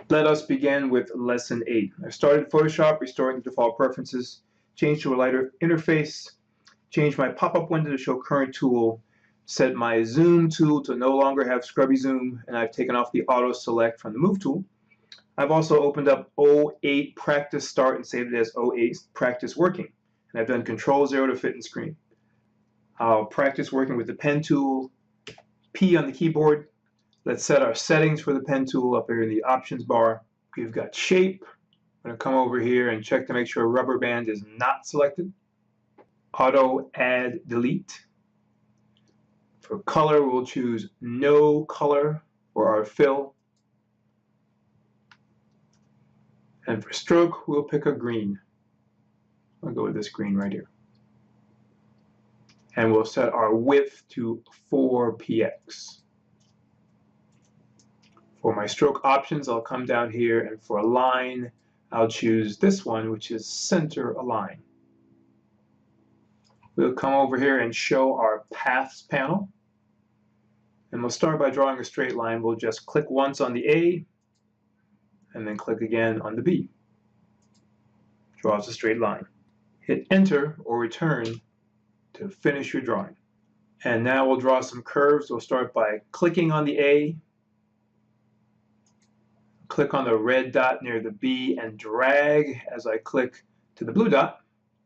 Let us begin with Lesson 8. I started Photoshop, restoring the default preferences, changed to a lighter interface, changed my pop-up window to show current tool, set my zoom tool to no longer have scrubby zoom, and I've taken off the auto select from the move tool. I've also opened up 08 practice start and saved it as 08 practice working. And I've done Control-0 to fit in screen. I'll practice working with the pen tool, P on the keyboard. Let's set our settings for the pen tool up here in the options bar. We've got shape. I'm going to come over here and check to make sure rubber band is not selected. Auto add delete. For color, we'll choose no color for our fill. And for stroke, we'll pick a green. I'll go with this green right here. And we'll set our width to 4px. For my stroke options, I'll come down here, and for a line, I'll choose this one, which is center align. We'll come over here and show our paths panel. And we'll start by drawing a straight line. We'll just click once on the A, and then click again on the B. Draws a straight line. Hit enter or return to finish your drawing. And now we'll draw some curves. We'll start by clicking on the A, click on the red dot near the B, and drag as I click to the blue dot.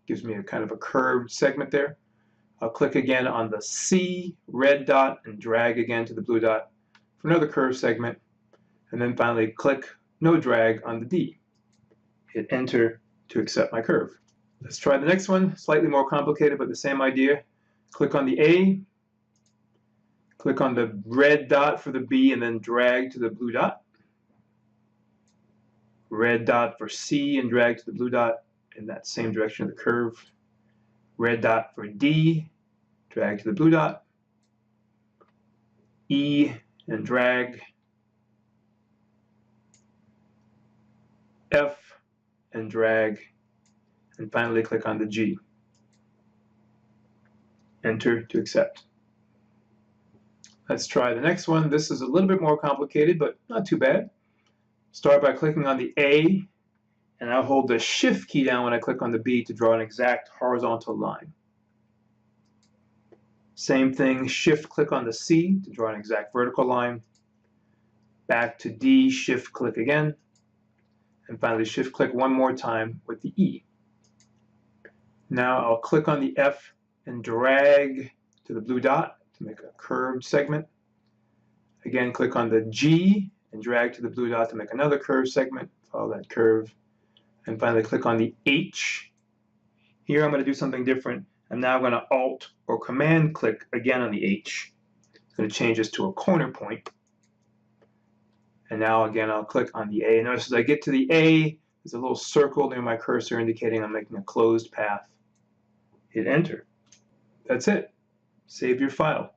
Gives me a kind of a curved segment there. I'll click again on the C red dot and drag again to the blue dot for another curved segment. And then finally click no drag on the D. Hit enter to accept my curve. Let's try the next one, slightly more complicated, but the same idea. Click on the A, click on the red dot for the B, and then drag to the blue dot. Red dot for C and drag to the blue dot in that same direction of the curve. Red dot for D, drag to the blue dot. E and drag. F and drag. And finally click on the G. Enter to accept. Let's try the next one. This is a little bit more complicated, but not too bad. Start by clicking on the A, and I'll hold the Shift key down when I click on the B to draw an exact horizontal line. Same thing, Shift click on the C to draw an exact vertical line. Back to D, Shift click again. And finally Shift click one more time with the E. Now I'll click on the F and drag to the blue dot to make a curved segment. Again, click on the G and drag to the blue dot to make another curved segment. Follow that curve. And finally click on the H. Here I'm going to do something different. I'm now going to Alt or Command click again on the H. It's going to change this to a corner point. And now again I'll click on the A. Notice as I get to the A, there's a little circle near my cursor indicating I'm making a closed path. Hit enter. That's it. Save your file.